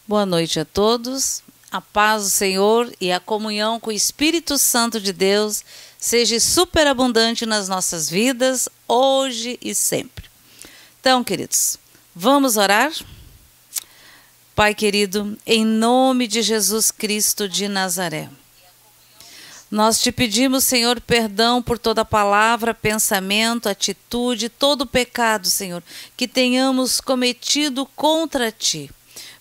Boa noite a todos. A paz do Senhor e a comunhão com o Espírito Santo de Deus seja superabundante nas nossas vidas, hoje e sempre. Então, queridos, vamos orar? Pai querido, em nome de Jesus Cristo de Nazaré, nós te pedimos, Senhor, perdão por toda palavra, pensamento, atitude, todo pecado, Senhor, que tenhamos cometido contra Ti.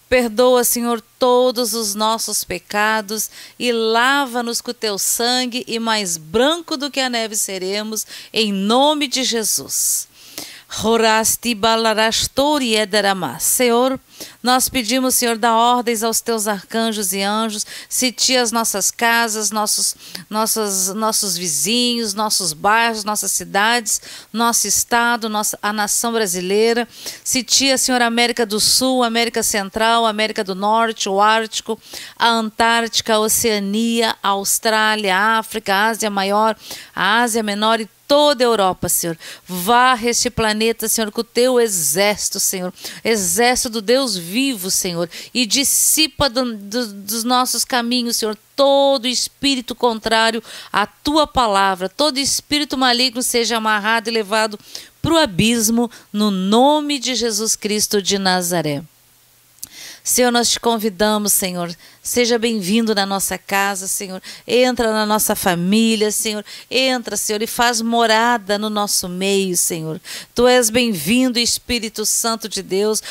Perdoa, Senhor, todos os nossos pecados e lava-nos com o Teu sangue e mais branco do que a neve seremos, em nome de Jesus. Senhor, nós pedimos, Senhor, dá ordens aos Teus arcanjos e anjos, sitia as nossas casas, nossos vizinhos, nossos bairros, nossas cidades, nosso estado, a nação brasileira. Sitia, Senhor, a América do Sul, a América Central, a América do Norte, o Ártico, a Antártica, a Oceania, a Austrália, a África, a Ásia Maior, a Ásia Menor e toda a Europa, Senhor. Varre este planeta, Senhor, com o Teu exército, Senhor. Exército do Deus vivo, Senhor. E dissipa dos nossos caminhos, Senhor, todo espírito contrário à Tua palavra. Todo espírito maligno seja amarrado e levado para o abismo, no nome de Jesus Cristo de Nazaré. Senhor, nós te convidamos, Senhor, seja bem-vindo na nossa casa, Senhor, entra na nossa família, Senhor, entra, Senhor, e faz morada no nosso meio, Senhor. Tu és bem-vindo, Espírito Santo de Deus,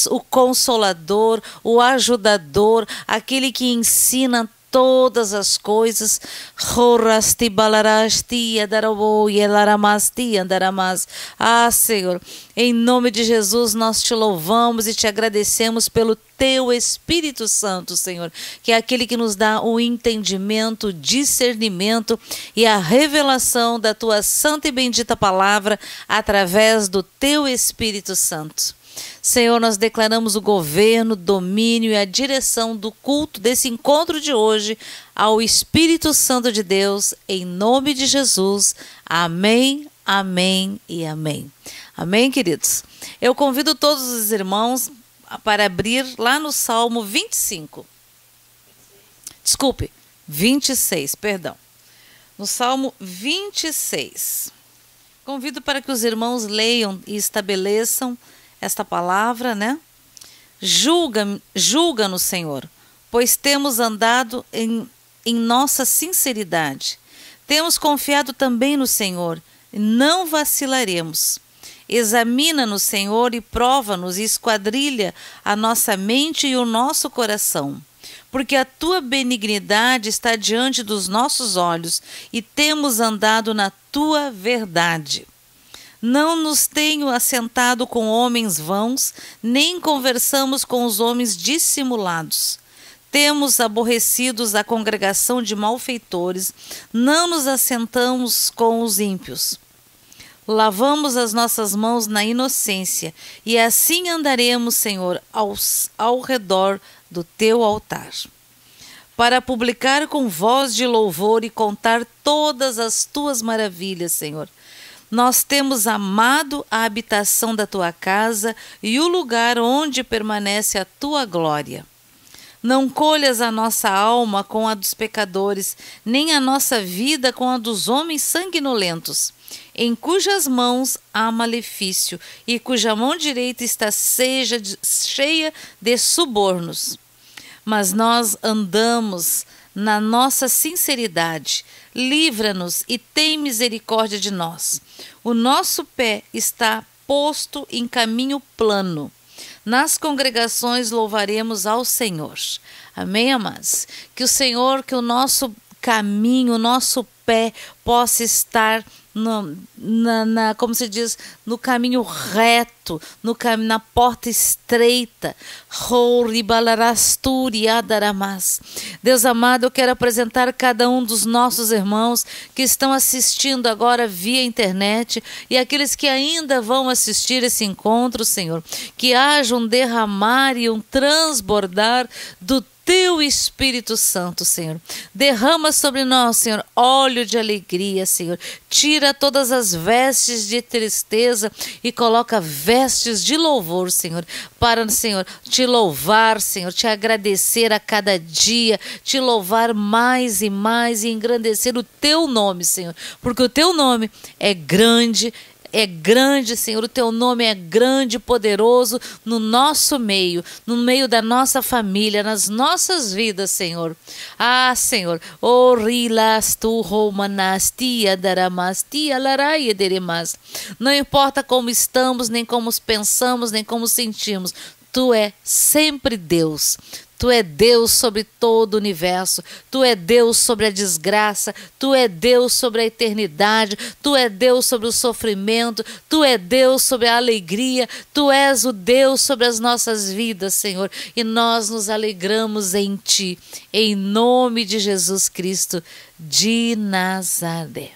o Consolador, o Ajudador, aquele que ensina todas as coisas. Ah, Senhor, em nome de Jesus nós te louvamos e te agradecemos pelo Teu Espírito Santo, Senhor, que é aquele que nos dá o entendimento, o discernimento e a revelação da Tua santa e bendita palavra através do Teu Espírito Santo. Senhor, nós declaramos o governo, o domínio e a direção do culto desse encontro de hoje ao Espírito Santo de Deus, em nome de Jesus. Amém, amém e amém. Amém, queridos? Eu convido todos os irmãos para abrir lá no Salmo 25. Desculpe, 26, perdão. No Salmo 26. Convido para que os irmãos leiam e estabeleçam esta palavra, né? Julga-nos, Senhor, pois temos andado em nossa sinceridade. Temos confiado também no Senhor, e não vacilaremos. Examina-nos, Senhor, e prova-nos e esquadrilha a nossa mente e o nosso coração. Porque a Tua benignidade está diante dos nossos olhos e temos andado na Tua verdade. Não nos tenho assentado com homens vãos, nem conversamos com os homens dissimulados. Temos aborrecidos a congregação de malfeitores, não nos assentamos com os ímpios. Lavamos as nossas mãos na inocência, e assim andaremos, Senhor, ao redor do Teu altar. Para publicar com voz de louvor e contar todas as Tuas maravilhas, Senhor. Nós temos amado a habitação da Tua casa e o lugar onde permanece a Tua glória. Não colhas a nossa alma com a dos pecadores, nem a nossa vida com a dos homens sanguinolentos, em cujas mãos há malefício e cuja mão direita está cheia de subornos. Mas nós andamos na nossa sinceridade. Livra-nos e tem misericórdia de nós. O nosso pé está posto em caminho plano. Nas congregações louvaremos ao Senhor. Amém, amados? Que o Senhor, que o nosso caminho, o nosso pé possa estar como se diz, no caminho reto, na porta estreita. Deus amado, eu quero apresentar cada um dos nossos irmãos que estão assistindo agora via internet e aqueles que ainda vão assistir esse encontro, Senhor. Que haja um derramar e um transbordar do Teu Espírito Santo, Senhor. Derrama sobre nós, Senhor, óleo de alegria, Senhor. Tira todas as vestes de tristeza e coloca vestes de louvor, Senhor, para, Senhor, te louvar, Senhor, te agradecer a cada dia, te louvar mais e mais e engrandecer o teu nome, Senhor, porque o teu nome é grande, Senhor, o teu nome é grande e poderoso no nosso meio, no meio da nossa família, nas nossas vidas, Senhor. Ah, Senhor, não importa como estamos, nem como pensamos, nem como sentimos, Tu é sempre Deus. Tu é Deus sobre todo o universo, Tu é Deus sobre a desgraça, Tu é Deus sobre a eternidade, Tu é Deus sobre o sofrimento, Tu é Deus sobre a alegria, Tu és o Deus sobre as nossas vidas, Senhor, e nós nos alegramos em Ti, em nome de Jesus Cristo de Nazaré.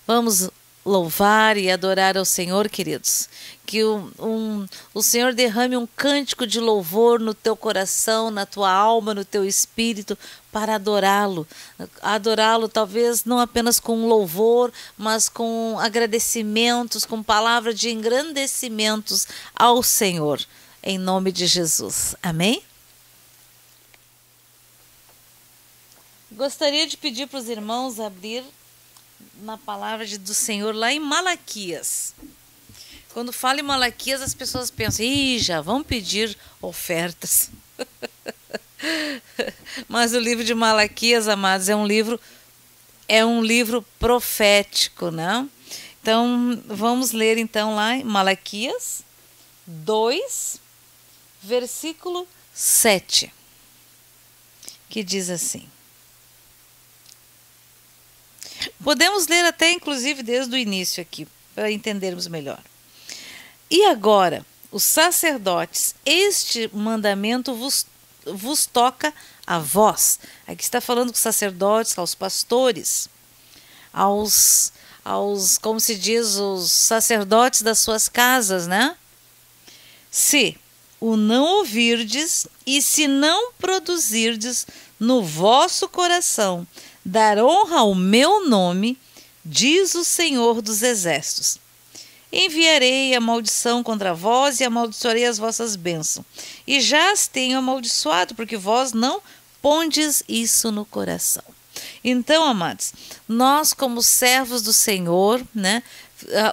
Vamos louvar e adorar ao Senhor, queridos. Que o Senhor derrame um cântico de louvor no teu coração, na tua alma, no teu espírito, para adorá-lo. Adorá-lo talvez não apenas com louvor, mas com agradecimentos, com palavras de engrandecimentos ao Senhor, em nome de Jesus. Amém? Gostaria de pedir para os irmãos abrir na palavra do Senhor lá em Malaquias. Quando fala em Malaquias, as pessoas pensam, já vão pedir ofertas. Mas o livro de Malaquias, amados, é um livro profético, né? Então, vamos ler então lá em Malaquias 2, versículo 7, que diz assim. Podemos ler até, inclusive, desde o início aqui, para entendermos melhor. E agora, os sacerdotes, este mandamento vos toca a vós. Aqui está falando com os sacerdotes, aos pastores, aos, como se diz, os sacerdotes das suas casas, né? Se o não ouvirdes e se não produzirdes no vosso coração dar honra ao meu nome, diz o Senhor dos Exércitos. Enviarei a maldição contra vós e amaldiçoarei as vossas bênçãos. E já as tenho amaldiçoado, porque vós não pondes isso no coração. Então, amados, nós como servos do Senhor, né,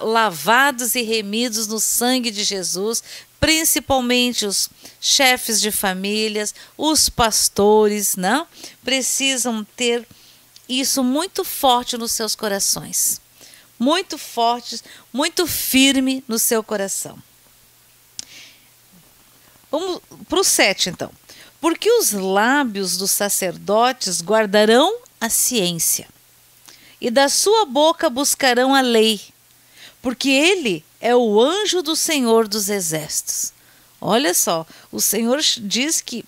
lavados e remidos no sangue de Jesus, principalmente os chefes de famílias, os pastores, né, precisam ter isso muito forte nos seus corações. Muito forte, muito firme no seu coração. Vamos para o 7, então. Porque os lábios dos sacerdotes guardarão a ciência, e da sua boca buscarão a lei, porque ele é o anjo do Senhor dos Exércitos. Olha só, o Senhor diz que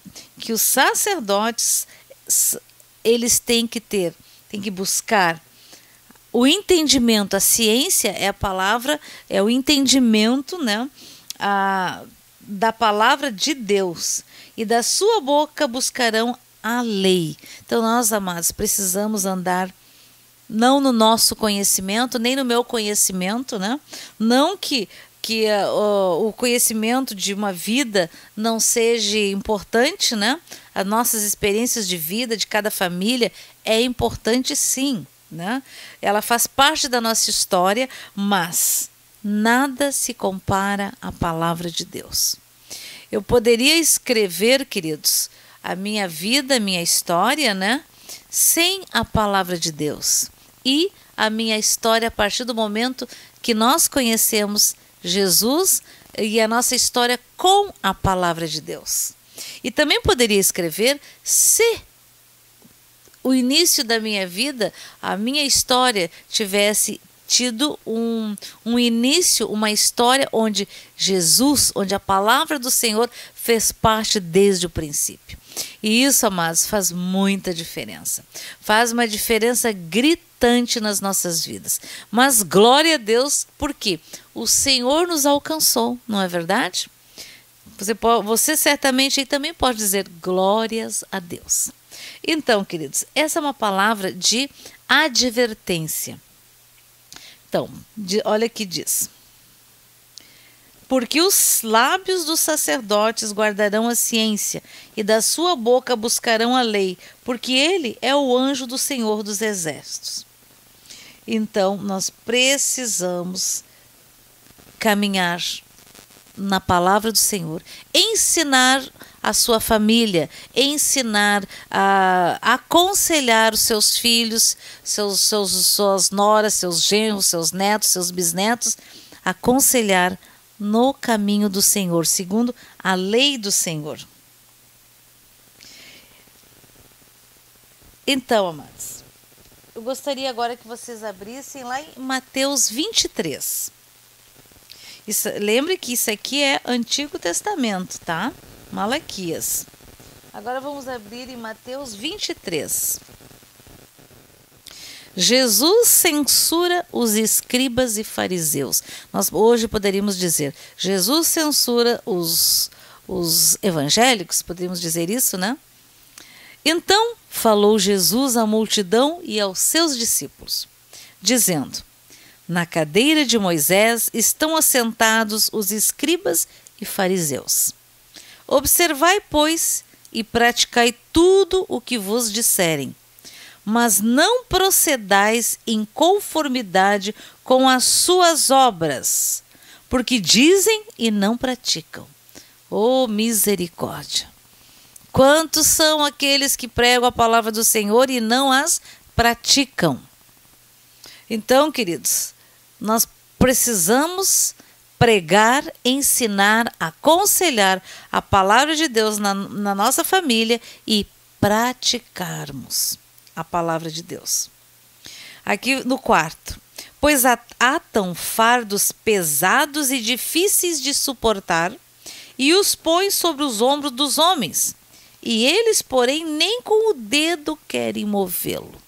os sacerdotes, eles têm que buscar o entendimento. A ciência é a palavra, é o entendimento, né, da palavra de Deus. E da sua boca buscarão a lei. Então nós, amados, precisamos andar não no nosso conhecimento, nem no meu conhecimento, né? Não que o conhecimento de uma vida não seja importante, né? As nossas experiências de vida de cada família é importante, sim, né? Ela faz parte da nossa história, mas nada se compara à palavra de Deus. Eu poderia escrever, queridos, a minha vida, a minha história, né, sem a palavra de Deus. E a minha história a partir do momento que nós conhecemos Jesus e a nossa história com a palavra de Deus. E também poderia escrever se o início da minha vida, a minha história tivesse tido um início, uma história onde Jesus, onde a palavra do Senhor fez parte desde o princípio. E isso, amados, faz muita diferença. Faz uma diferença gritante nas nossas vidas. Mas glória a Deus, porque o Senhor nos alcançou, não é verdade? Você certamente aí também pode dizer glórias a Deus. Então, queridos, essa é uma palavra de advertência. Então, olha que diz: porque os lábios dos sacerdotes guardarão a ciência, e da sua boca buscarão a lei, porque ele é o anjo do Senhor dos Exércitos. Então, nós precisamos caminhar na palavra do Senhor, ensinar a sua família, ensinar, aconselhar os seus filhos, suas noras, seus genros, seus netos, seus bisnetos, aconselhar no caminho do Senhor, segundo a lei do Senhor. Então, amados, eu gostaria agora que vocês abrissem lá em Mateus 23. Lembre que isso aqui é Antigo Testamento, tá? Malaquias. Agora vamos abrir em Mateus 23. Jesus censura os escribas e fariseus. Nós hoje poderíamos dizer, Jesus censura os evangélicos, poderíamos dizer isso, né? Então falou Jesus à multidão e aos seus discípulos, dizendo: na cadeira de Moisés estão assentados os escribas e fariseus. Observai, pois, e praticai tudo o que vos disserem, mas não procedais em conformidade com as suas obras, porque dizem e não praticam. Oh, misericórdia! Quantos são aqueles que pregam a palavra do Senhor e não as praticam? Então, queridos, nós precisamos pregar, ensinar, aconselhar a palavra de Deus na nossa família e praticarmos a palavra de Deus. Aqui no quarto: pois atam fardos pesados e difíceis de suportar e os põem sobre os ombros dos homens, e eles, porém, nem com o dedo querem movê-lo.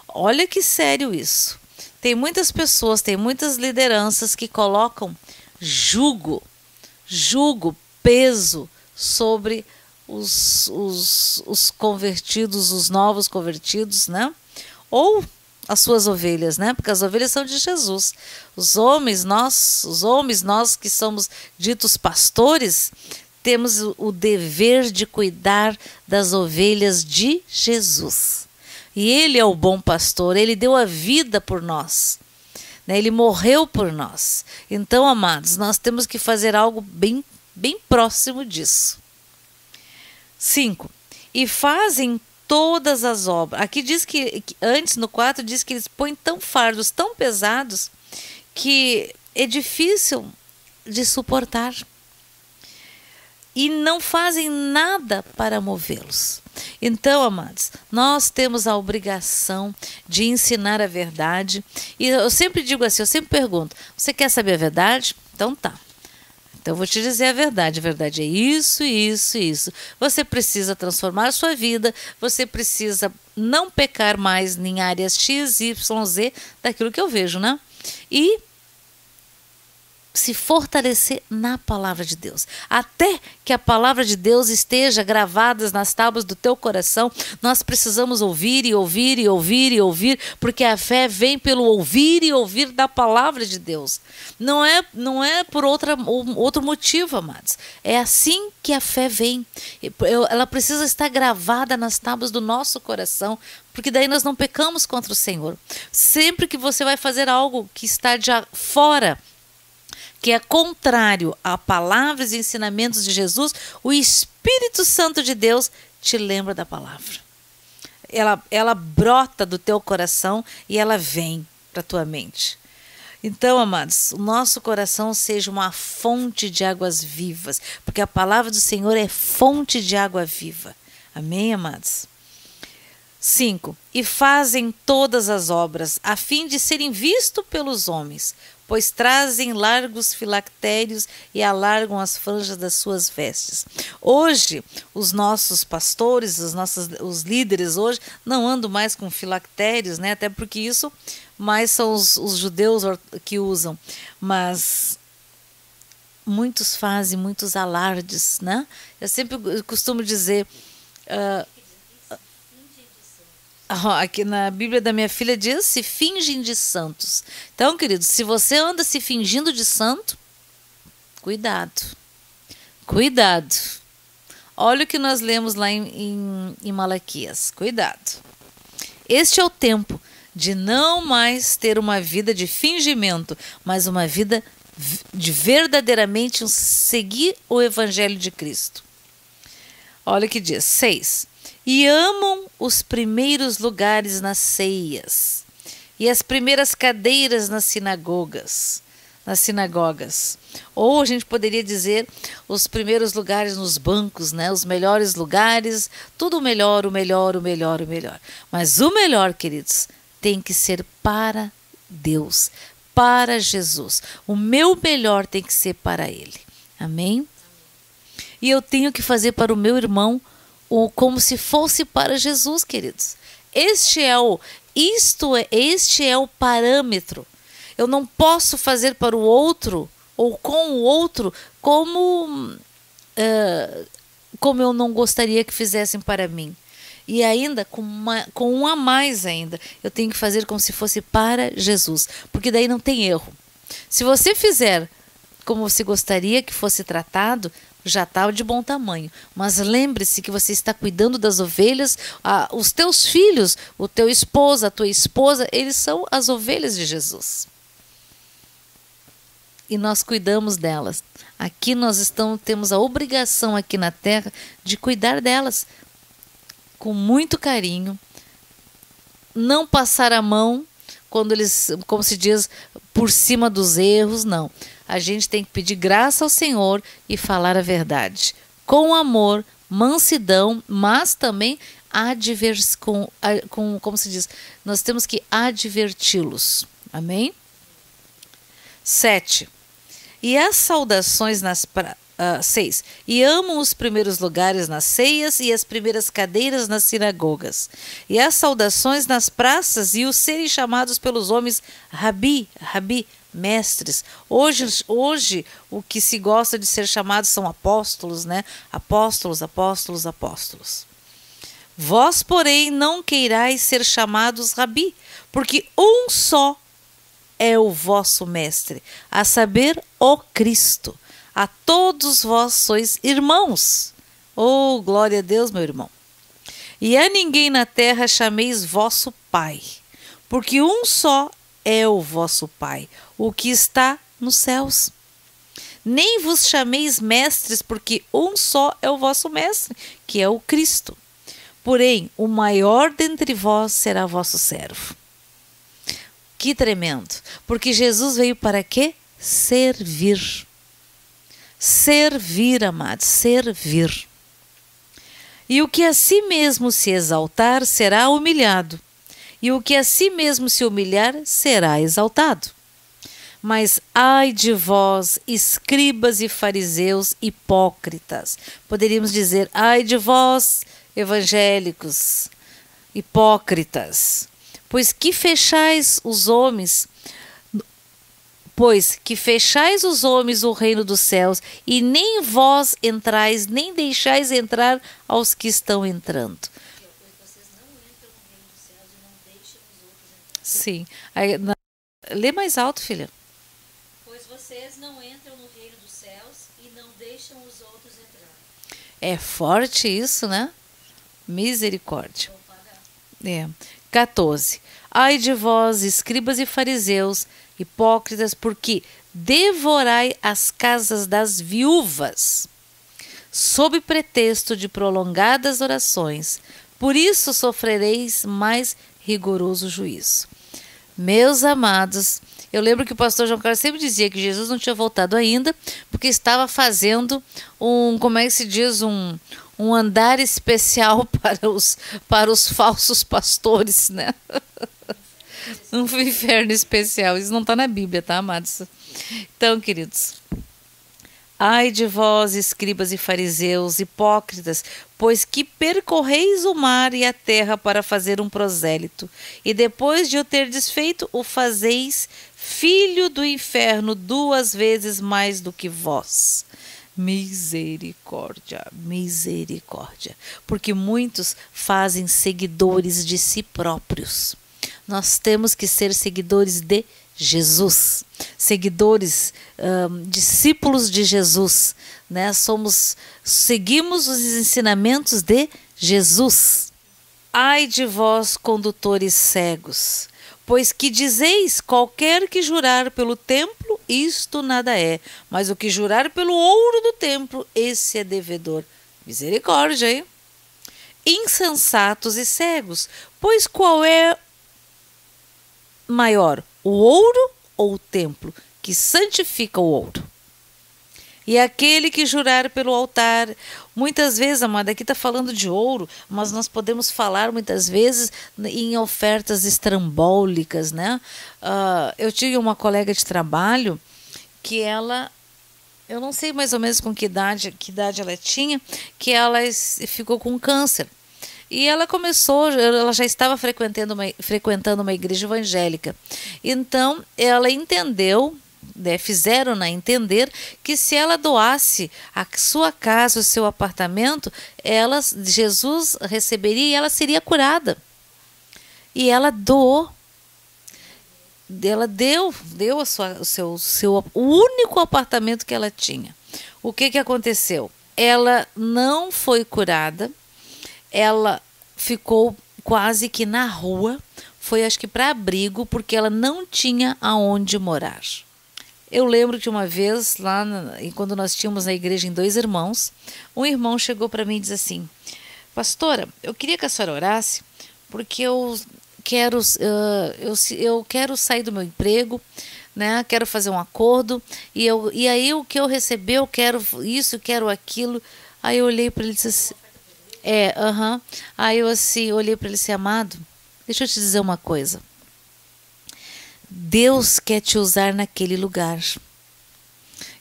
Olha que sério isso. Tem muitas pessoas, tem muitas lideranças que colocam jugo, peso sobre os convertidos, os novos convertidos, né? Ou as suas ovelhas, né? Porque as ovelhas são de Jesus. Os homens, nós que somos ditos pastores, temos o dever de cuidar das ovelhas de Jesus. E Ele é o bom pastor, Ele deu a vida por nós, né? Ele morreu por nós. Então, amados, nós temos que fazer algo bem próximo disso. 5. E fazem todas as obras. Aqui diz que antes no 4 diz que eles põem fardos tão pesados que é difícil de suportar. E não fazem nada para movê-los. Então, amados, nós temos a obrigação de ensinar a verdade. E eu sempre digo assim, eu sempre pergunto: você quer saber a verdade? Então tá. Então eu vou te dizer a verdade. A verdade é isso, isso, isso. Você precisa transformar a sua vida, você precisa não pecar mais em áreas X, Y, Z, daquilo que eu vejo, né? E se fortalecer na palavra de Deus. Até que a palavra de Deus esteja gravada nas tábuas do teu coração, nós precisamos ouvir e ouvir e ouvir e ouvir, porque a fé vem pelo ouvir e ouvir da palavra de Deus. Não é por outro motivo, amados. É assim que a fé vem. Ela precisa estar gravada nas tábuas do nosso coração, porque daí nós não pecamos contra o Senhor. Sempre que você vai fazer algo que está de fora, que é contrário a palavras e ensinamentos de Jesus, o Espírito Santo de Deus te lembra da palavra. Ela brota do teu coração e ela vem para a tua mente. Então, amados, o nosso coração seja uma fonte de águas vivas, porque a palavra do Senhor é fonte de água viva. Amém, amados? 5. E fazem todas as obras, a fim de serem vistos pelos homens, pois trazem largos filactérios e alargam as franjas das suas vestes. Hoje, os nossos pastores, os líderes hoje, não andam mais com filactérios, né? Até porque isso mais são os judeus que usam. Mas muitos fazem muitos alardes, né? Eu sempre costumo dizer, aqui na Bíblia da minha filha diz, se fingem de santos. Então, queridos, se você anda se fingindo de santo, cuidado, cuidado. Olha o que nós lemos lá em Malaquias, cuidado. Este é o tempo de não mais ter uma vida de fingimento, mas uma vida de verdadeiramente seguir o Evangelho de Cristo. Olha o que diz, 6. E amam os primeiros lugares nas ceias, e as primeiras cadeiras nas sinagogas. Ou a gente poderia dizer os primeiros lugares nos bancos, né? Os melhores lugares, tudo o melhor. Mas o melhor, queridos, tem que ser para Deus, para Jesus. O meu melhor tem que ser para Ele. Amém? E eu tenho que fazer para o meu irmão como se fosse para Jesus, queridos. Este é o parâmetro. Eu não posso fazer para o outro ou com o outro como eu não gostaria que fizessem para mim. E ainda com um a mais ainda, eu tenho que fazer como se fosse para Jesus, porque daí não tem erro. Se você fizer como você gostaria que fosse tratado, já está de bom tamanho. Mas lembre-se que você está cuidando das ovelhas, os teus filhos, o teu esposo, a tua esposa, eles são as ovelhas de Jesus. E nós cuidamos delas. Aqui nós temos a obrigação aqui na terra de cuidar delas com muito carinho, não passar a mão quando eles, como se diz, por cima dos erros, não. A gente tem que pedir graça ao Senhor e falar a verdade, com amor, mansidão, mas também como se diz, nós temos que adverti-los. Amém? 7. E as saudações 6. E amam os primeiros lugares nas ceias e as primeiras cadeiras nas sinagogas. E as saudações nas praças e os serem chamados pelos homens Rabi, mestres. Hoje o que se gosta de ser chamados são apóstolos, né? Apóstolos. Vós, porém, não queirais ser chamados Rabi, porque um só é o vosso mestre, a saber, o Cristo. A todos vós sois irmãos. Oh, glória a Deus, meu irmão. E a ninguém na terra chameis vosso Pai, porque um só é o vosso Pai, o que está nos céus. Nem vos chameis mestres, porque um só é o vosso mestre, que é o Cristo. Porém, o maior dentre vós será vosso servo. Que tremendo! Porque Jesus veio para quê? Servir. Servir, amados, servir. E o que a si mesmo se exaltar será humilhado, e o que a si mesmo se humilhar será exaltado. Mas ai de vós, escribas e fariseus hipócritas. Poderíamos dizer, ai de vós, evangélicos, hipócritas, pois que fechais os homens o reino dos céus, e nem vós entrais, nem deixais entrar aos que estão entrando. Sim. Lê mais alto, filha. Pois vocês não entram no reino dos céus e não deixam os outros entrar. É forte isso, né? Misericórdia. 14. Ai de vós, escribas e fariseus, hipócritas, porque devorai as casas das viúvas, sob pretexto de prolongadas orações. Por isso sofrereis mais rigoroso juízo. Meus amados, eu lembro que o pastor João Carlos sempre dizia que Jesus não tinha voltado ainda, porque estava fazendo um andar especial para os falsos pastores, né? Um inferno especial. Isso não está na Bíblia, tá, amados? Então, queridos, ai de vós, escribas e fariseus, hipócritas, pois que percorreis o mar e a terra para fazer um prosélito, e depois de o ter desfeito, o fazeis filho do inferno 2 vezes mais do que vós. Misericórdia, misericórdia. Porque muitos fazem seguidores de si próprios. Nós temos que ser seguidores de Jesus, seguidores, discípulos de Jesus, né? Seguimos os ensinamentos de Jesus. Ai de vós, condutores cegos, pois que dizeis, qualquer que jurar pelo templo, isto nada é, mas o que jurar pelo ouro do templo, esse é devedor. Misericórdia, hein? Insensatos e cegos, pois qual é maior, o ouro ou o templo que santifica o ouro? E aquele que jurar pelo altar, muitas vezes, amada, aqui está falando de ouro, mas nós podemos falar muitas vezes em ofertas estrambólicas, né? Eu tive uma colega de trabalho que ela, eu não sei mais ou menos com que idade ela tinha, que ela ficou com câncer. E ela já estava frequentando uma igreja evangélica. Então, ela entendeu, fizeram-na entender que se ela doasse a sua casa, o seu apartamento, Jesus receberia e ela seria curada. E ela doou. Ela deu o único apartamento que ela tinha. O que aconteceu? Ela não foi curada. Ela ficou quase que na rua, foi acho que para abrigo, porque ela não tinha aonde morar. Eu lembro que uma vez, quando nós tínhamos na igreja em 2 irmãos, um irmão chegou para mim e disse assim: pastora, eu queria que a senhora orasse, porque eu quero sair do meu emprego, né? Quero fazer um acordo, e aí o que eu receber, eu quero isso, quero aquilo. Aí eu olhei para ele e disse assim, Aí eu assim, olhei para ele assim, amado, deixa eu te dizer uma coisa. Deus quer te usar naquele lugar.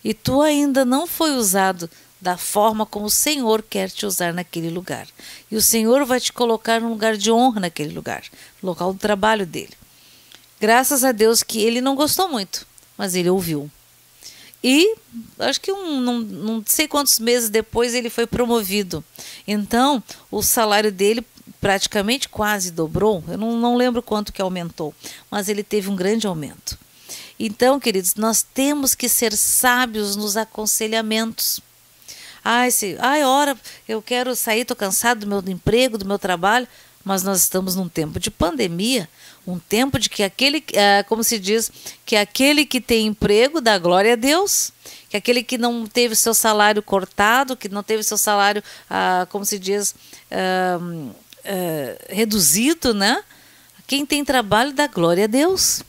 E tu ainda não foi usado da forma como o Senhor quer te usar naquele lugar. E o Senhor vai te colocar num lugar de honra naquele lugar, local do trabalho dele. Graças a Deus que ele não gostou muito, mas ele ouviu. E acho que não sei quantos meses depois ele foi promovido. Então, o salário dele praticamente quase dobrou. Eu não lembro quanto que aumentou, mas ele teve um grande aumento. Então, queridos, nós temos que ser sábios nos aconselhamentos. Ora, eu quero sair, estou cansado do meu emprego, do meu trabalho, mas nós estamos num tempo de pandemia, um tempo de que como se diz, que aquele que tem emprego dá glória a Deus, que aquele que não teve seu salário cortado, que não teve seu salário, como se diz, reduzido, né? Quem tem trabalho dá glória a Deus.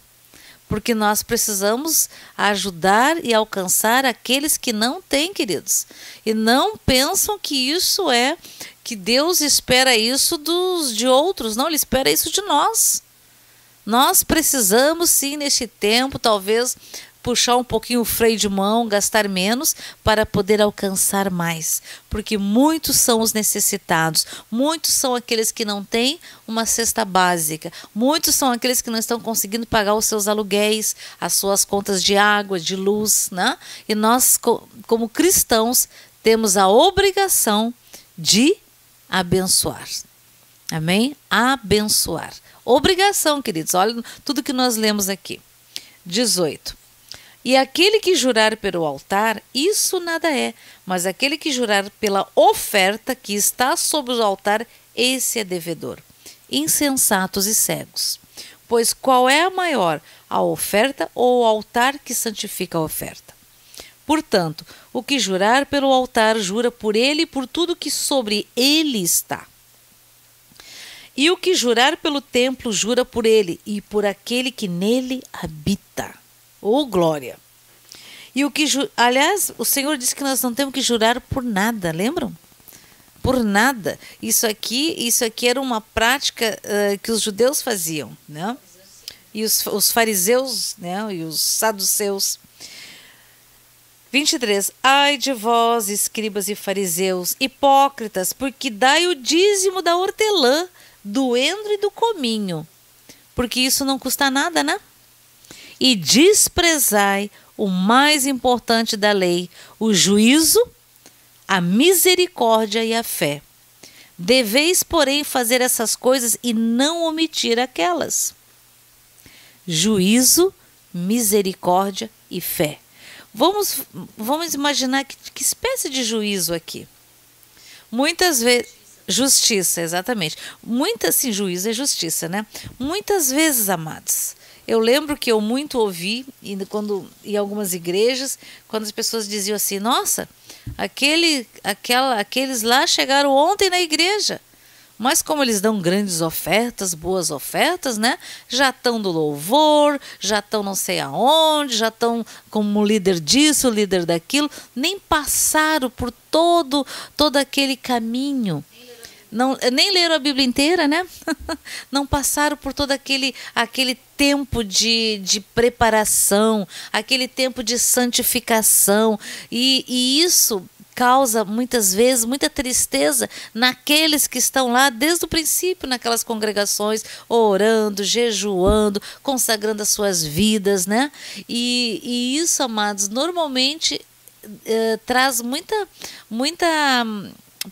Porque nós precisamos ajudar e alcançar aqueles que não têm, queridos. E não pensam que isso que Deus espera isso de outros. Não, Ele espera isso de nós. Nós precisamos, sim, neste tempo, talvez puxar um pouquinho o freio de mão, gastar menos para poder alcançar mais. Porque muitos são os necessitados, muitos são aqueles que não têm uma cesta básica, muitos são aqueles que não estão conseguindo pagar os seus aluguéis, as suas contas de água, de luz, né? E nós, como cristãos, temos a obrigação de abençoar. Amém? Abençoar. Obrigação, queridos. Olha tudo que nós lemos aqui. 18. E aquele que jurar pelo altar, isso nada é, mas aquele que jurar pela oferta que está sobre o altar, esse é devedor. Insensatos e cegos. Pois qual é a maior, a oferta ou o altar que santifica a oferta? Portanto, o que jurar pelo altar, jura por ele e por tudo que sobre ele está. E o que jurar pelo templo, jura por ele e por aquele que nele habita. Oh, glória! E aliás, o Senhor disse que nós não temos que jurar por nada, lembram? Por nada. Isso aqui era uma prática que os judeus faziam, né? E os fariseus, né? E os saduceus. 23. Ai de vós, escribas e fariseus, hipócritas, porque dai o dízimo da hortelã, do endro e do cominho, porque isso não custa nada, né? e desprezai o mais importante da lei, o juízo, a misericórdia e a fé. Deveis, porém, fazer essas coisas e não omitir aquelas. Juízo, misericórdia e fé. Vamos imaginar que espécie de juízo aqui? Muitas vezes, justiça, exatamente. Sim, juízo é justiça, né? Muitas vezes, amados, eu lembro que eu muito ouvi, em algumas igrejas, quando as pessoas diziam assim, nossa, aqueles lá chegaram ontem na igreja, mas como eles dão grandes ofertas, boas ofertas, né? Já estão do louvor, já estão não sei aonde, já estão como líder disso, líder daquilo, nem passaram por todo aquele caminho. Nem leram a Bíblia inteira, né? Não passaram por todo aquele tempo de preparação, aquele tempo de santificação. E isso causa, muitas vezes, muita tristeza naqueles que estão lá desde o princípio, naquelas congregações, orando, jejuando, consagrando as suas vidas, né? E isso, amados, normalmente traz muita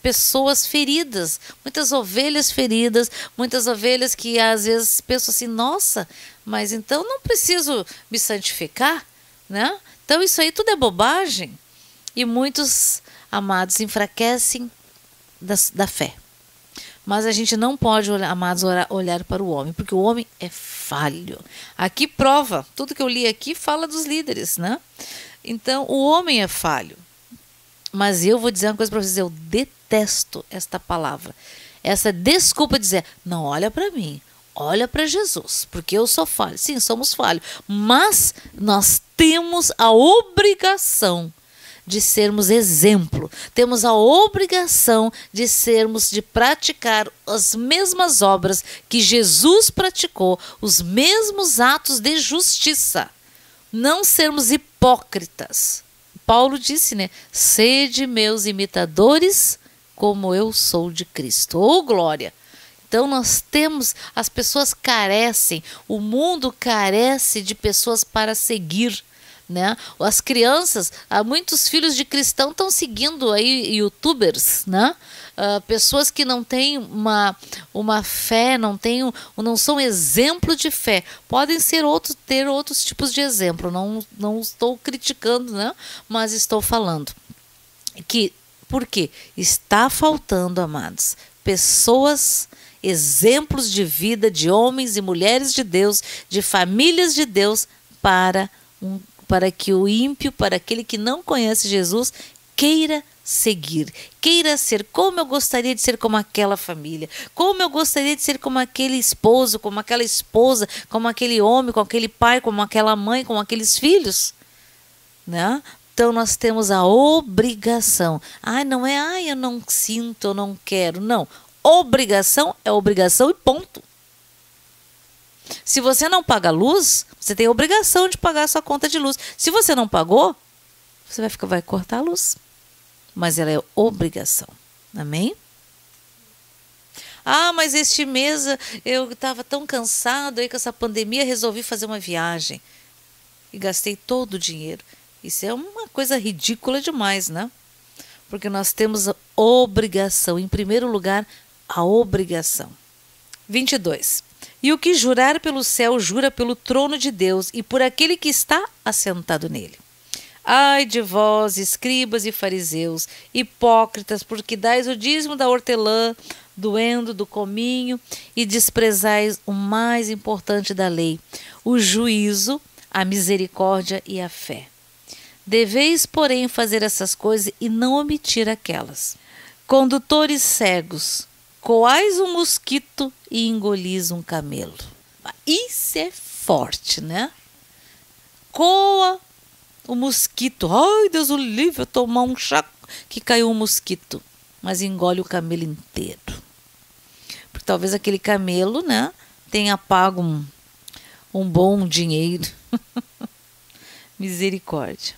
pessoas feridas, muitas ovelhas feridas, muitas ovelhas que às vezes pensam assim, nossa, mas então não preciso me santificar, né? Então isso aí tudo é bobagem. E muitos, amados, enfraquecem da fé. Mas a gente não pode, amados, olhar para o homem, porque o homem é falho. Aqui prova, tudo que eu li aqui fala dos líderes, né? Então o homem é falho. Mas eu vou dizer uma coisa para vocês, eu detesto esta palavra. Essa desculpa de dizer, não olha para mim, olha para Jesus, porque eu sou falho. Sim, somos falhos, mas nós temos a obrigação de sermos exemplo. Temos a obrigação de praticar as mesmas obras que Jesus praticou, os mesmos atos de justiça. Não sermos hipócritas. Paulo disse, né? Sede meus imitadores, como eu sou de Cristo. Oh, glória! Então nós temos, as pessoas carecem, o mundo carece de pessoas para seguir, né? As crianças, muitos filhos de cristão estão seguindo aí youtubers, né? Pessoas que não têm uma fé, não são exemplo de fé. Podem ter outros tipos de exemplo. Não estou criticando, né? Mas estou falando que porque está faltando, amados, pessoas, exemplos de vida de homens e mulheres de Deus, de famílias de Deus, para que o ímpio, para aquele que não conhece Jesus, queira seguir, queira ser como eu gostaria de ser como aquela família, como eu gostaria de ser como aquele esposo, como aquela esposa, como aquele homem, como aquele pai, como aquela mãe, como aqueles filhos, né? Então nós temos a obrigação. Não é, eu não sinto, eu não quero. Não, obrigação é obrigação e ponto. Se você não paga a luz, você tem a obrigação de pagar a sua conta de luz. Se você não pagou, você vai cortar a luz. Mas ela é obrigação. Amém? Mas este mês eu estava tão cansado aí com essa pandemia, resolvi fazer uma viagem. E gastei todo o dinheiro. Isso é uma coisa ridícula demais, né? Porque nós temos a obrigação. Em primeiro lugar, a obrigação. 22. E o que jurar pelo céu, jura pelo trono de Deus e por aquele que está assentado nele. Ai de vós, escribas e fariseus, hipócritas, porque dais o dízimo da hortelã, do endo, do cominho, e desprezais o mais importante da lei, o juízo, a misericórdia e a fé. Deveis, porém, fazer essas coisas e não omitir aquelas. Condutores cegos, coais um mosquito e engolis um camelo. Isso é forte, né? Coa o mosquito. Ai, Deus o livre, eu tomar um chá que caiu um mosquito. Mas engole o camelo inteiro. Porque talvez aquele camelo, né, tenha pago um bom dinheiro. Misericórdia.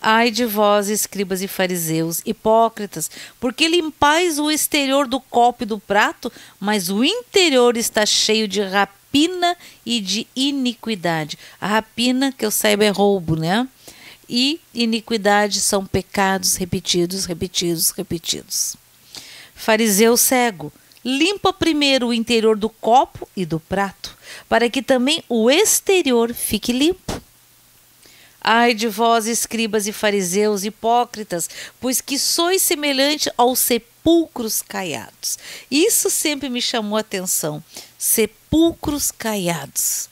Ai de vós, escribas e fariseus, hipócritas, porque limpais o exterior do copo e do prato, mas o interior está cheio de rapina e de iniquidade. A rapina, que eu saiba, é roubo, né? E iniquidade são pecados repetidos, repetidos, repetidos. Fariseu cego, limpa primeiro o interior do copo e do prato, para que também o exterior fique limpo. Ai de vós, escribas e fariseus, hipócritas, pois que sois semelhante aos sepulcros caiados. Isso sempre me chamou a atenção. Sepulcros caiados.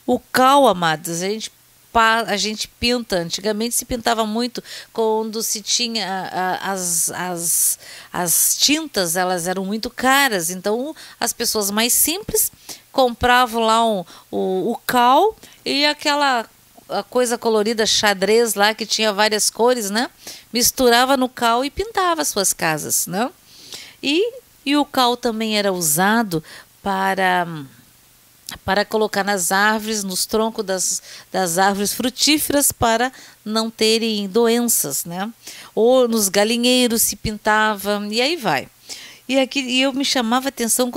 O cal, amados, a gente pinta. Antigamente se pintava muito quando se tinha as tintas, elas eram muito caras. Então as pessoas mais simples compravam lá o cal e aquela a coisa colorida xadrez lá, que tinha várias cores, né? Misturava no cal e pintava suas casas, né? E o cal também era usado para colocar nas árvores, nos troncos das árvores frutíferas, para não terem doenças, né? Ou nos galinheiros se pintava, e aí vai. E eu me chamava a atenção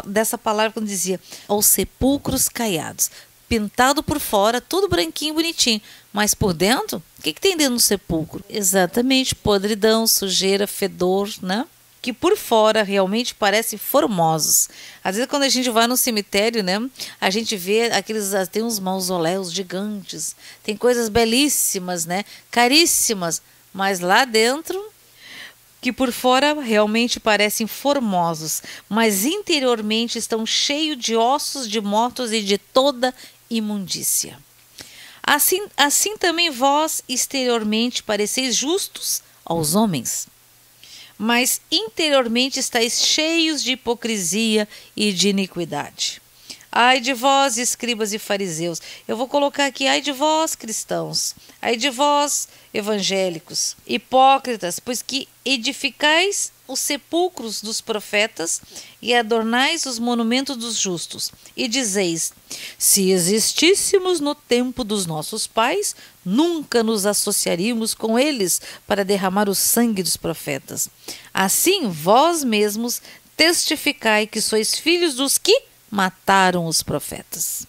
dessa palavra, quando dizia aos sepulcros caiados. Pintado por fora, tudo branquinho, bonitinho. Mas por dentro, o que tem dentro do sepulcro? Exatamente, podridão, sujeira, fedor, né? Que por fora realmente parecem formosos. Às vezes quando a gente vai no cemitério, né? A gente vê tem uns mausoléus gigantes, tem coisas belíssimas, né? Caríssimas, mas lá dentro, que por fora realmente parecem formosos, mas interiormente estão cheios de ossos de mortos e de toda imundícia. Assim também vós exteriormente pareceis justos aos homens, mas interiormente estáis cheios de hipocrisia e de iniquidade. Ai de vós, escribas e fariseus. Eu vou colocar aqui, ai de vós, cristãos. Ai de vós, evangélicos, hipócritas, pois que edificais os sepulcros dos profetas e adornais os monumentos dos justos. E dizeis, se existíssemos no tempo dos nossos pais, nunca nos associaríamos com eles para derramar o sangue dos profetas. Assim, vós mesmos testificai que sois filhos dos que mataram os profetas.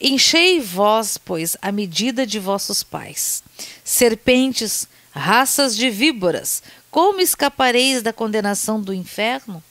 Enchei vós, pois, a medida de vossos pais. Serpentes, raças de víboras, como escapareis da condenação do inferno?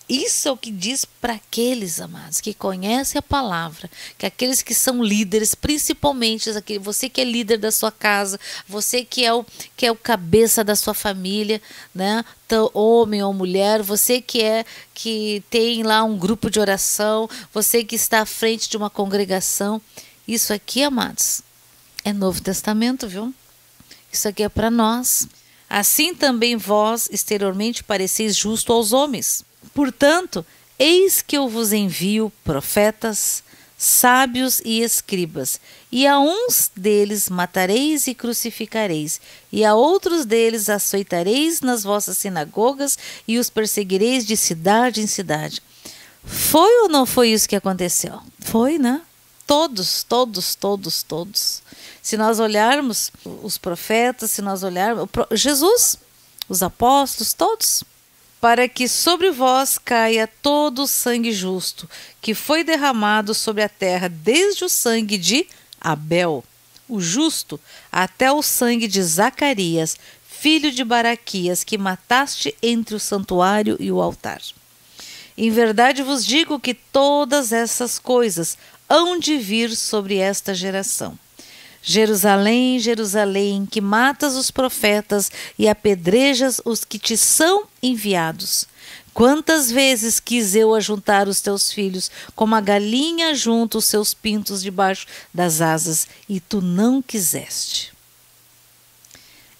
Isso é o que diz para aqueles, amados, que conhecem a palavra, que aqueles que são líderes, principalmente você que é líder da sua casa, você que é o cabeça da sua família, né? Então, homem ou mulher, você que tem lá um grupo de oração, você que está à frente de uma congregação. Isso aqui, amados, é Novo Testamento, viu? Isso aqui é para nós. Assim também vós exteriormente pareceis justo aos homens. Portanto, eis que eu vos envio profetas, sábios e escribas, e a uns deles matareis e crucificareis, e a outros deles açoitareis nas vossas sinagogas e os perseguireis de cidade em cidade. Foi ou não foi isso que aconteceu? Foi, né? Todos. Se nós olharmos os profetas, se nós olharmos Jesus, os apóstolos, todos, para que sobre vós caia todo o sangue justo, que foi derramado sobre a terra, desde o sangue de Abel, o justo, até o sangue de Zacarias, filho de Baraquias, que mataste entre o santuário e o altar. Em verdade vos digo que todas essas coisas hão de vir sobre esta geração. Jerusalém, Jerusalém, que matas os profetas e apedrejas os que te são enviados. Quantas vezes quis eu ajuntar os teus filhos, como a galinha junta os seus pintos debaixo das asas, e tu não quiseste.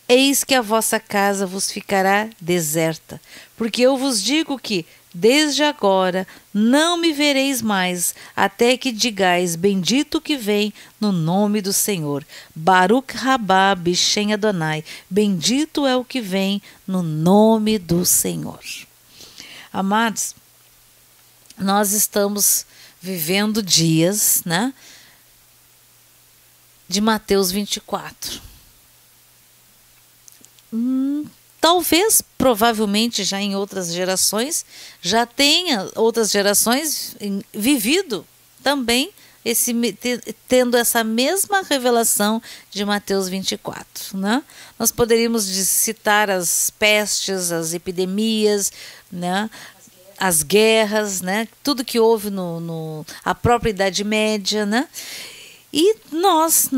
Eis que a vossa casa vos ficará deserta, porque eu vos digo que, desde agora, não me vereis mais, até que digais, bendito que vem no nome do Senhor. Baruch rabá b'shem Adonai, bendito é o que vem no nome do Senhor. Amados, nós estamos vivendo dias, né, de Mateus 24. talvez, provavelmente, já em outras gerações, já tenha outras gerações vivido também tendo essa mesma revelação de Mateus 24. Né? Nós poderíamos citar as pestes, as epidemias, né? As guerras, né? Tudo que houve a própria Idade Média. Né? E nós,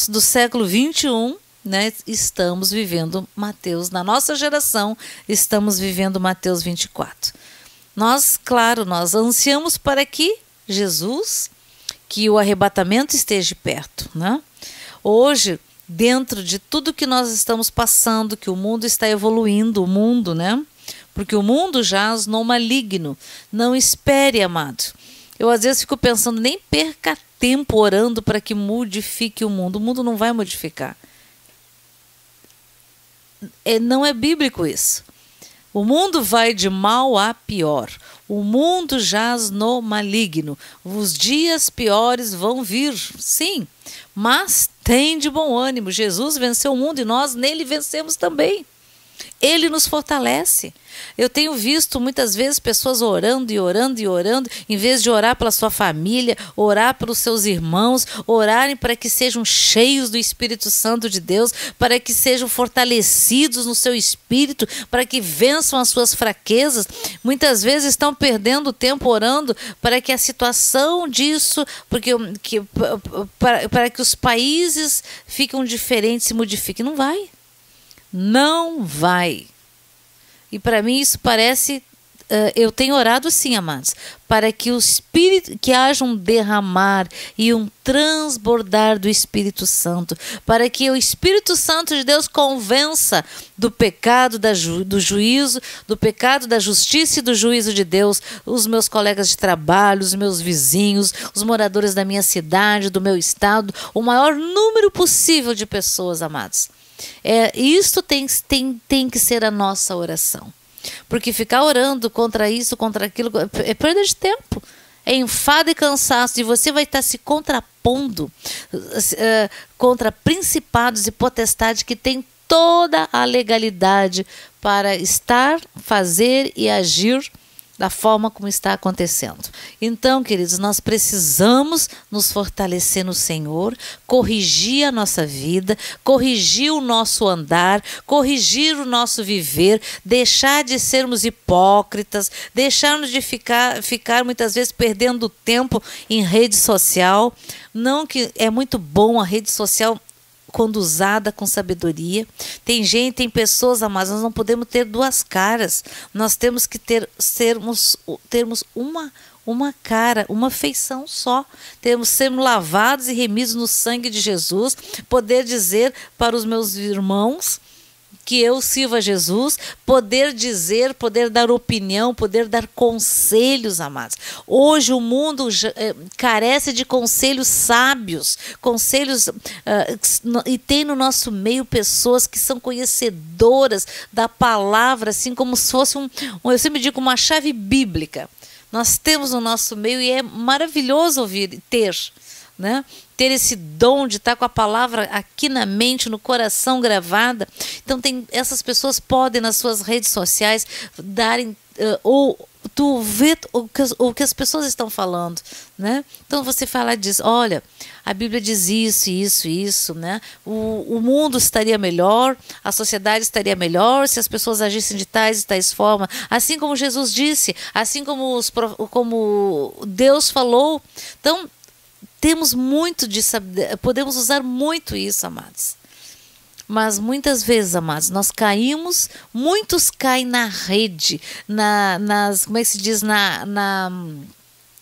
do século 21, né, estamos vivendo Mateus, na nossa geração, estamos vivendo Mateus 24. Nós, claro, nós ansiamos para que Jesus, que o arrebatamento esteja perto. Né? Hoje, dentro de tudo que nós estamos passando, que o mundo está evoluindo, o mundo, né? Porque o mundo jaz no maligno. Não espere, amado. Eu às vezes fico pensando, nem perca tempo orando para que modifique o mundo. O mundo não vai modificar. Não é bíblico isso. O mundo vai de mal a pior. O mundo jaz no maligno. Os dias piores vão vir, sim. Mas tem de bom ânimo. Jesus venceu o mundo e nós nele vencemos também. Ele nos fortalece. Eu tenho visto muitas vezes pessoas orando e orando e orando, em vez de orar pela sua família, orar pelos seus irmãos, orarem para que sejam cheios do Espírito Santo de Deus, para que sejam fortalecidos no seu espírito, para que vençam as suas fraquezas. Muitas vezes estão perdendo tempo orando para que a situação disso, para que os países fiquem diferentes, se modifiquem. Não vai. Não vai. E para mim isso parece, eu tenho orado sim, amados, para que o Espírito, que haja um derramar e um transbordar do Espírito Santo, para que o Espírito Santo de Deus convença do pecado, do juízo, do pecado, da justiça e do juízo de Deus, os meus colegas de trabalho, os meus vizinhos, os moradores da minha cidade, do meu estado, o maior número possível de pessoas, amados. Isto tem que ser a nossa oração. Porque ficar orando contra isso, contra aquilo, é perda de tempo. É enfado e cansaço. E você vai estar se contrapondo contra principados e potestades que têm toda a legalidade para estar, fazer e agir da forma como está acontecendo. Então, queridos, nós precisamos nos fortalecer no Senhor, corrigir a nossa vida, corrigir o nosso andar, corrigir o nosso viver, deixar de sermos hipócritas, deixarmos de ficar muitas vezes perdendo tempo em rede social. Não que é muito bom a rede social quando usada com sabedoria. Tem pessoas, amadas, nós não podemos ter duas caras. Nós temos que termos uma cara, uma feição só. Temos que sermos lavados e remidos no sangue de Jesus, poder dizer para os meus irmãos que eu sirvo a Jesus, poder dizer, poder dar opinião, poder dar conselhos, amados. Hoje o mundo carece de conselhos sábios, conselhos, e tem no nosso meio pessoas que são conhecedoras da palavra, assim como se fosse eu sempre digo, uma chave bíblica. Nós temos no nosso meio e é maravilhoso né? Ter esse dom de estar com a palavra aqui na mente, no coração gravada. Então essas pessoas podem nas suas redes sociais darem ou tu vê o que as pessoas estão falando, né? Então você fala e diz, olha, a Bíblia diz isso, né? O mundo estaria melhor, a sociedade estaria melhor se as pessoas agissem de tais e tais formas, assim como Jesus disse, assim como Deus falou. Então temos muito de saber, podemos usar muito isso, amados. Mas muitas vezes, amados, nós caímos, muitos caem na rede, como é que se diz, na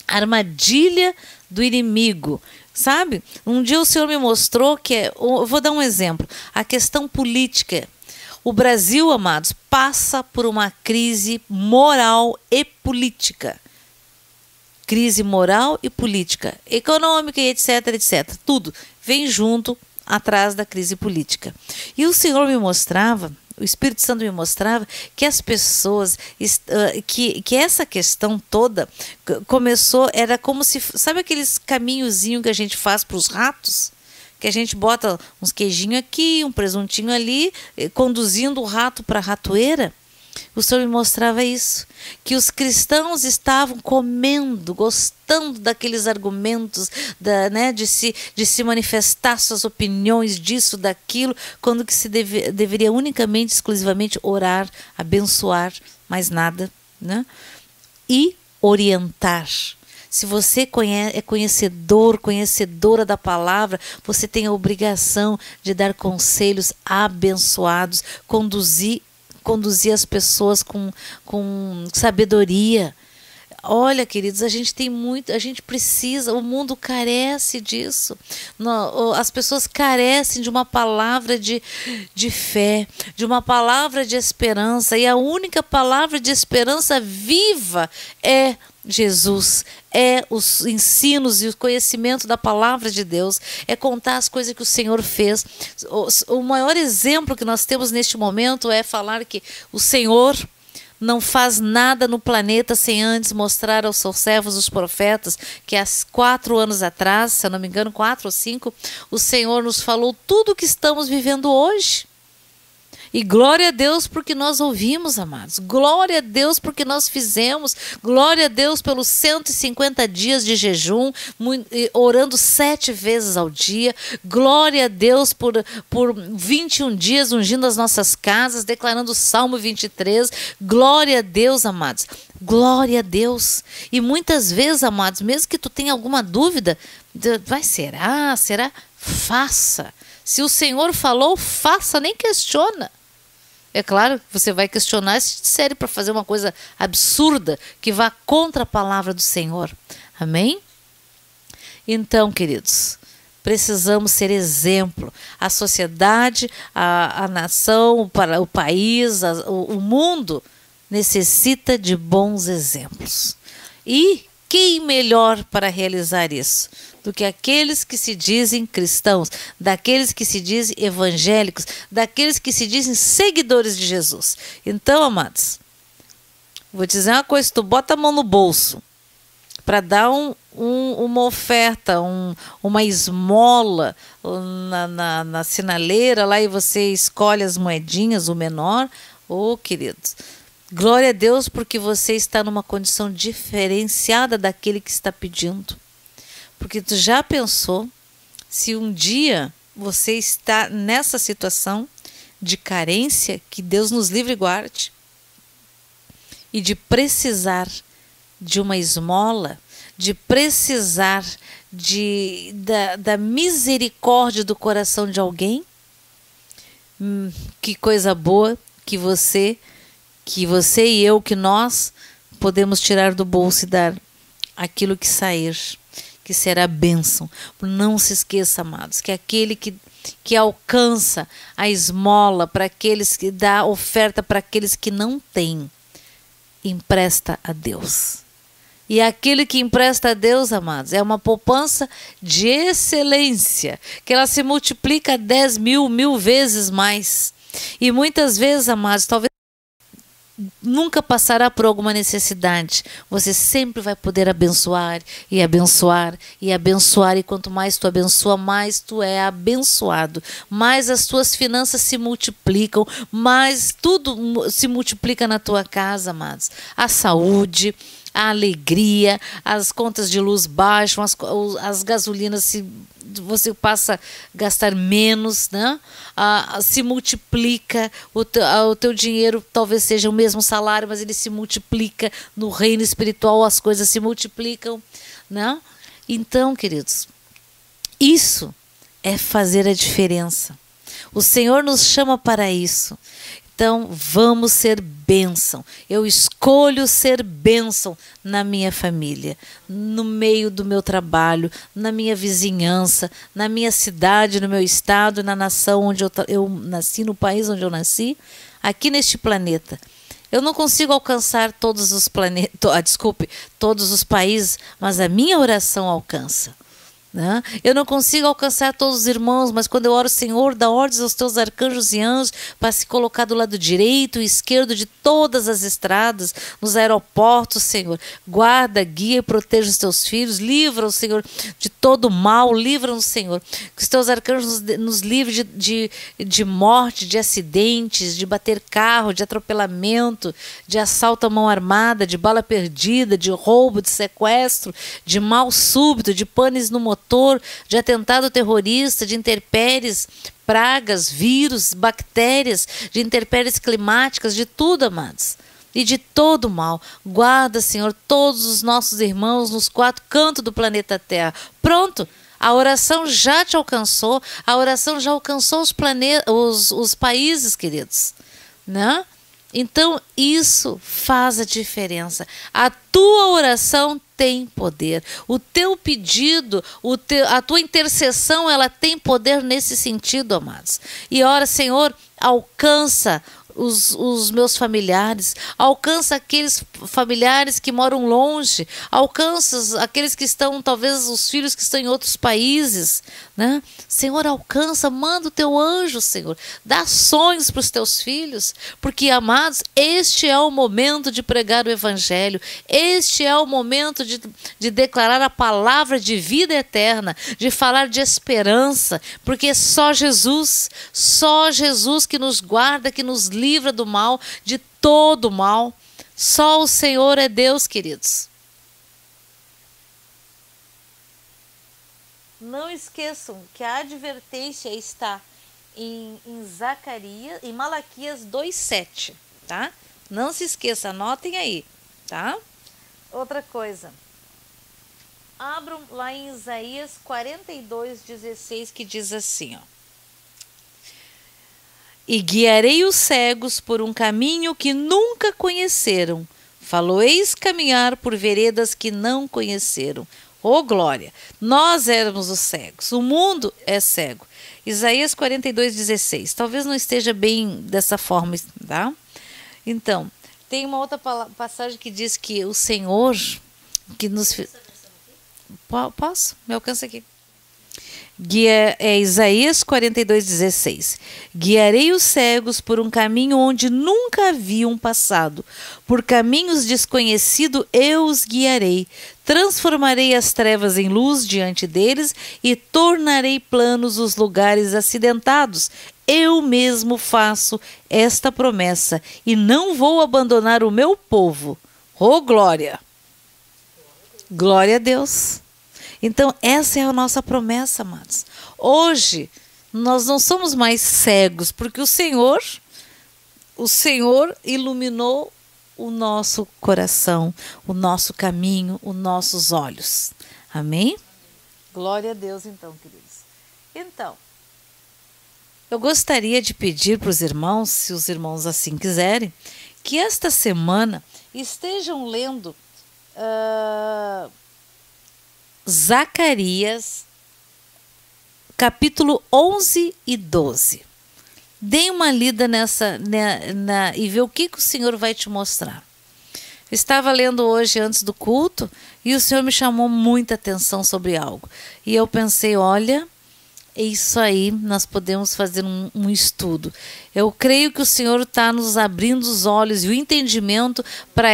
armadilha do inimigo, sabe? Um dia o Senhor me mostrou eu vou dar um exemplo, a questão política. O Brasil, amados, passa por uma crise moral e política. Crise moral e política, econômica e etc, etc. Tudo vem junto atrás da crise política. E o Senhor me mostrava, o Espírito Santo me mostrava que as pessoas, que essa questão toda começou, era como se, sabe aqueles caminhozinhos que a gente faz para os ratos? que a gente bota uns queijinhos aqui, um presuntinho ali, conduzindo o rato para a ratoeira. O Senhor me mostrava isso, que os cristãos estavam comendo, gostando daqueles argumentos, de se manifestar suas opiniões disso, daquilo, quando que se deveria unicamente, exclusivamente orar, abençoar, mais nada, né? E orientar. Se você é conhecedor, conhecedora da palavra, você tem a obrigação de dar conselhos abençoados, conduzir as pessoas com sabedoria. Olha, queridos, a gente precisa, o mundo carece disso. As pessoas carecem de uma palavra de fé, de uma palavra de esperança, e a única palavra de esperança viva é Jesus, é os ensinos e o conhecimento da palavra de Deus, é contar as coisas que o Senhor fez. O maior exemplo que nós temos neste momento é falar que o Senhor não faz nada no planeta sem antes mostrar aos seus servos, os profetas, que há 4 anos atrás, se eu não me engano, 4 ou 5, o Senhor nos falou tudo o que estamos vivendo hoje. E glória a Deus porque nós ouvimos, amados. Glória a Deus porque nós fizemos. Glória a Deus pelos 150 dias de jejum, orando 7 vezes ao dia. Glória a Deus por 21 dias ungindo as nossas casas, declarando o Salmo 23. Glória a Deus, amados. Glória a Deus. E muitas vezes, amados, mesmo que tu tenha alguma dúvida, será? Faça. Se o Senhor falou, faça, nem questiona. É claro que você vai questionar se disserem para fazer uma coisa absurda que vá contra a palavra do Senhor. Amém? Então, queridos, precisamos ser exemplo. A sociedade, a nação, o país, o mundo necessita de bons exemplos. E quem melhor para realizar isso do que aqueles que se dizem cristãos, daqueles que se dizem evangélicos, daqueles que se dizem seguidores de Jesus? Então, amados, vou dizer uma coisa: tu bota a mão no bolso para dar uma oferta, uma esmola na sinaleira lá, e você escolhe as moedinhas, o menor, queridos, glória a Deus, porque você está numa condição diferenciada daquele que está pedindo. Porque tu já pensou se um dia você está nessa situação de carência, que Deus nos livre e guarde, e de precisar de uma esmola, de precisar da misericórdia do coração de alguém? Que coisa boa que você e eu, que nós podemos tirar do bolso e dar aquilo que sair, que será bênção. Não se esqueça, amados, que aquele que alcança a esmola para aqueles que dá oferta para aqueles que não têm, empresta a Deus. E aquele que empresta a Deus, amados, é uma poupança de excelência, que ela se multiplica 10.000 vezes mais. E muitas vezes, amados, talvez nunca passará por alguma necessidade. Você sempre vai poder abençoar e abençoar e abençoar. E quanto mais tu abençoa, mais tu é abençoado. Mais as tuas finanças se multiplicam, mais tudo se multiplica na tua casa, amados. A saúde, a alegria, as contas de luz baixam, as gasolinas você passa a gastar menos, né? Se multiplica, o teu dinheiro talvez seja o mesmo salário, mas ele se multiplica no reino espiritual, as coisas se multiplicam, né? Então, queridos, isso é fazer a diferença. O Senhor nos chama para isso. Então, vamos ser bênção. Eu escolho ser bênção na minha família, no meio do meu trabalho, na minha vizinhança, na minha cidade, no meu estado, na nação onde eu nasci, no país onde eu nasci, aqui neste planeta. Eu não consigo alcançar todos os países, mas a minha oração alcança. né? Eu não consigo alcançar todos os irmãos, mas quando eu oro, Senhor, dá ordens aos teus arcanjos e anjos para se colocar do lado direito e esquerdo de todas as estradas, nos aeroportos, Senhor. Guarda, guia e proteja os teus filhos, livra-os, Senhor, de todo mal, livra-nos, Senhor. Que os teus arcanjos nos livrem de morte, de acidentes, de bater carro, de atropelamento, de assalto à mão armada, de bala perdida, de roubo, de sequestro, de mal súbito, de panes no motor, de atentado terrorista, de intempéries, pragas, vírus, bactérias, de intempéries climáticas, de tudo, amados. E de todo mal. Guarda, Senhor, todos os nossos irmãos nos 4 cantos do planeta Terra. Pronto! A oração já te alcançou, a oração já alcançou os países, queridos, né? Então, isso faz a diferença. A tua oração tem poder. O teu pedido, a tua intercessão, ela tem poder nesse sentido, amados. E ora, Senhor, alcança os meus familiares, alcança aqueles familiares que moram longe, alcança aqueles que estão, talvez os filhos que estão em outros países, né? Senhor, alcança, manda o teu anjo, Senhor, dá sonhos para os teus filhos, porque, amados, este é o momento de pregar o evangelho, este é o momento de declarar a palavra de vida eterna, de falar de esperança, porque só Jesus que nos guarda, que nos livra do mal, de todo mal. Só o Senhor é Deus, queridos. Não esqueçam que a advertência está em Zacarias, em Malaquias 2:7, tá? Não se esqueça, anotem aí, tá? Outra coisa. Abram lá em Isaías 42:16, que diz assim, ó: e guiarei os cegos por um caminho que nunca conheceram. Faloeis caminhar por veredas que não conheceram. Oh, glória! Nós éramos os cegos. O mundo é cego. Isaías 42:16. Talvez não esteja bem dessa forma, tá? Então, tem uma outra passagem que diz que o Senhor que nos... Posso? Me alcança aqui. Isaías 42:16. Guiarei os cegos por um caminho onde nunca haviam passado. Por caminhos desconhecidos eu os guiarei. Transformarei as trevas em luz diante deles e tornarei planos os lugares acidentados. Eu mesmo faço esta promessa e não vou abandonar o meu povo. Oh, glória! Glória a Deus! Então, essa é a nossa promessa, amados. Hoje, nós não somos mais cegos, porque o Senhor iluminou o nosso coração, o nosso caminho, os nossos olhos. Amém? Glória a Deus, então, queridos. Então, eu gostaria de pedir para os irmãos, se os irmãos assim quiserem, que esta semana estejam lendo Zacarias, capítulo 11 e 12. Deem uma lida e vê o que o Senhor vai te mostrar. Eu estava lendo hoje antes do culto e o Senhor me chamou muita atenção sobre algo. E eu pensei, olha, é isso aí, nós podemos fazer um estudo. Eu creio que o Senhor está nos abrindo os olhos e o entendimento para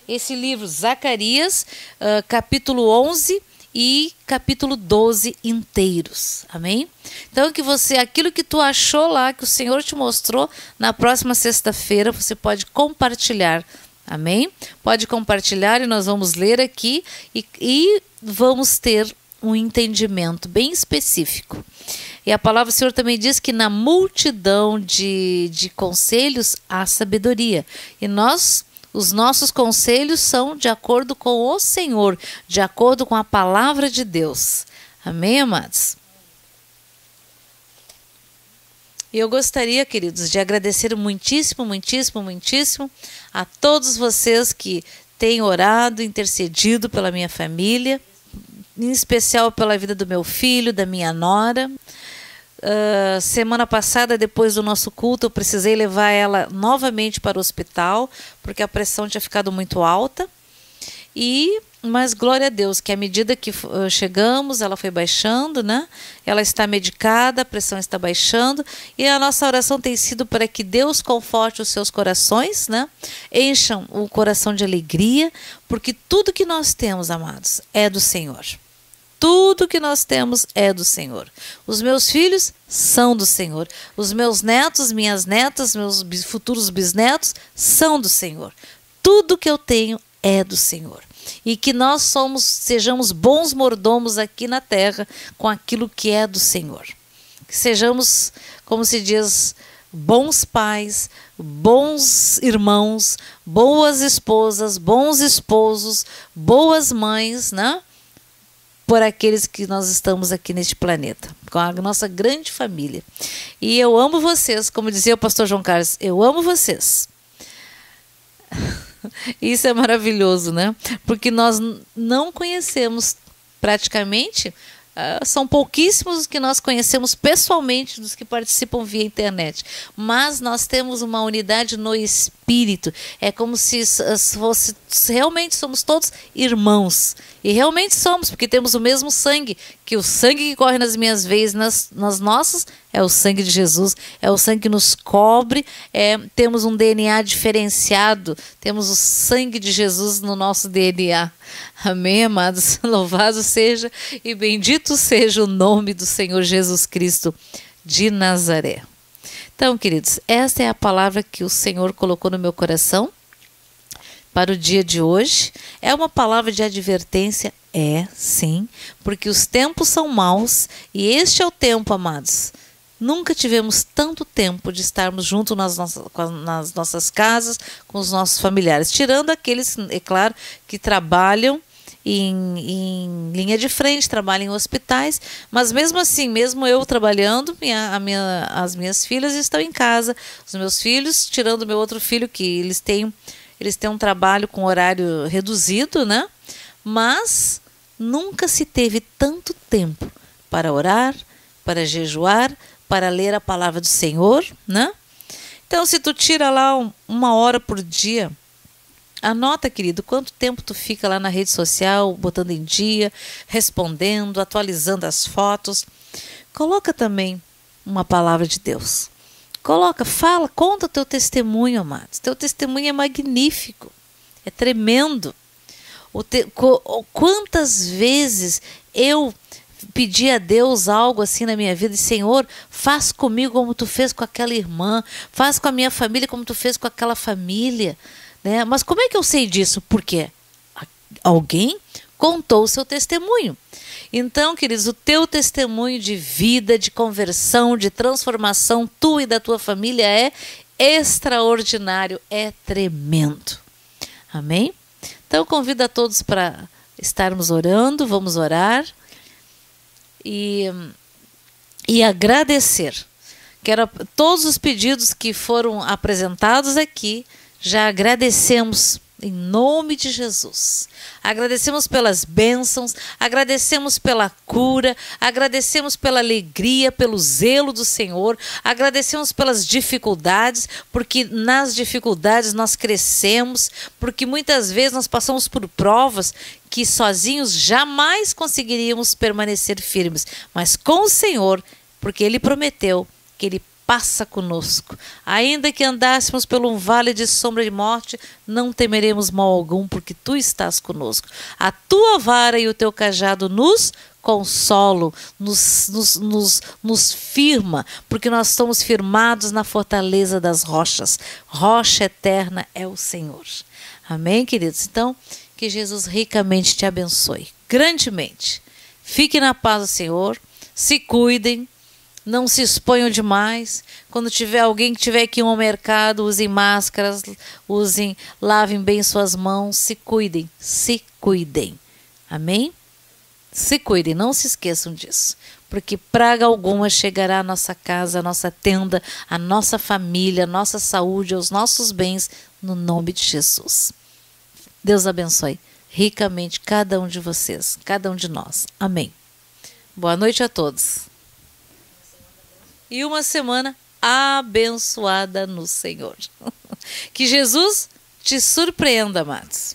esse livro, Zacarias, capítulo 11 e capítulo 12 inteiros. Amém? Então, aquilo que tu achou lá, que o Senhor te mostrou, na próxima sexta-feira, você pode compartilhar. Amém? Pode compartilhar e nós vamos ler aqui e vamos ter um entendimento bem específico. E a palavra do Senhor também diz que na multidão de conselhos há sabedoria. E os nossos conselhos são de acordo com o Senhor, de acordo com a palavra de Deus. Amém, amados? E eu gostaria, queridos, de agradecer muitíssimo, muitíssimo, muitíssimo a todos vocês que têm orado, intercedido pela minha família, em especial pela vida do meu filho, da minha nora. Semana passada, depois do nosso culto, eu precisei levar ela novamente para o hospital, porque a pressão tinha ficado muito alta. Mas glória a Deus, que à medida que chegamos, ela foi baixando, né? Ela está medicada, a pressão está baixando, e a nossa oração tem sido para que Deus conforte os seus corações, né? Encham o coração de alegria, porque tudo que nós temos, amados, é do Senhor. Tudo que nós temos é do Senhor. Os meus filhos são do Senhor. Os meus netos, minhas netas, meus futuros bisnetos são do Senhor. Tudo que eu tenho é do Senhor. E que nós sejamos bons mordomos aqui na terra com aquilo que é do Senhor. Que sejamos, como se diz, bons pais, bons irmãos, boas esposas, bons esposos, boas mães, né? Por aqueles que nós estamos aqui neste planeta, com a nossa grande família. E eu amo vocês, como dizia o pastor João Carlos, eu amo vocês. Isso é maravilhoso, né? Porque nós não conhecemos praticamente, são pouquíssimos os que nós conhecemos pessoalmente dos que participam via internet, mas nós temos uma unidade no espírito. É como se fosse, realmente somos todos irmãos, e realmente somos, porque temos o mesmo sangue, que o sangue que corre nas minhas veias, nas nossas, é o sangue de Jesus, é o sangue que nos cobre, temos um DNA diferenciado, temos o sangue de Jesus no nosso DNA. Amém, amados? Louvado seja e bendito seja o nome do Senhor Jesus Cristo de Nazaré. Então, queridos, esta é a palavra que o Senhor colocou no meu coração para o dia de hoje. É uma palavra de advertência, sim, porque os tempos são maus e este é o tempo, amados. Nunca tivemos tanto tempo de estarmos juntos nas nossas casas, com os nossos familiares, tirando aqueles, é claro, que trabalham em linha de frente, trabalham em hospitais, mas mesmo assim, mesmo eu trabalhando, as minhas filhas estão em casa, os meus filhos, tirando o meu outro filho, que eles têm um trabalho com horário reduzido, né? Mas nunca se teve tanto tempo para orar, para jejuar, para ler a palavra do Senhor, né? Então, se tu tira lá 1 hora por dia, anota, querido, quanto tempo tu fica lá na rede social, botando em dia, respondendo, atualizando as fotos. Coloca também uma palavra de Deus. Coloca, fala, conta o teu testemunho, amados. Teu testemunho é magnífico, é tremendo. Quantas vezes eu pedi a Deus algo assim na minha vida, e Senhor, faz comigo como tu fez com aquela irmã, faz com a minha família como tu fez com aquela família, né? Mas como é que eu sei disso? Porque alguém contou o seu testemunho. Então, queridos, o teu testemunho de vida, de conversão, de transformação, tu e da tua família é extraordinário, é tremendo. Amém? Então, convido a todos para estarmos orando, vamos orar e agradecer. Quero todos os pedidos que foram apresentados aqui, já agradecemos em nome de Jesus. Agradecemos pelas bênçãos, agradecemos pela cura, agradecemos pela alegria, pelo zelo do Senhor, agradecemos pelas dificuldades, porque nas dificuldades nós crescemos, porque muitas vezes nós passamos por provas que sozinhos jamais conseguiríamos permanecer firmes, mas com o Senhor, porque Ele prometeu que Ele passa conosco. Ainda que andássemos por um vale de sombra de morte, não temeremos mal algum, porque tu estás conosco. A tua vara e o teu cajado nos consolam, nos firma, porque nós estamos firmados na fortaleza das rochas. Rocha eterna é o Senhor. Amém, queridos? Então, que Jesus ricamente te abençoe, grandemente. Fique na paz do Senhor, se cuidem, não se exponham demais. Quando tiver alguém que tiver que ir ao mercado, usem máscaras, lavem bem suas mãos, se cuidem, se cuidem. Amém? Se cuidem, não se esqueçam disso, porque praga alguma chegará à nossa casa, à nossa tenda, à nossa família, à nossa saúde, aos nossos bens, no nome de Jesus. Deus abençoe ricamente cada um de vocês, cada um de nós. Amém. Boa noite a todos. E uma semana abençoada no Senhor. Que Jesus te surpreenda, amados.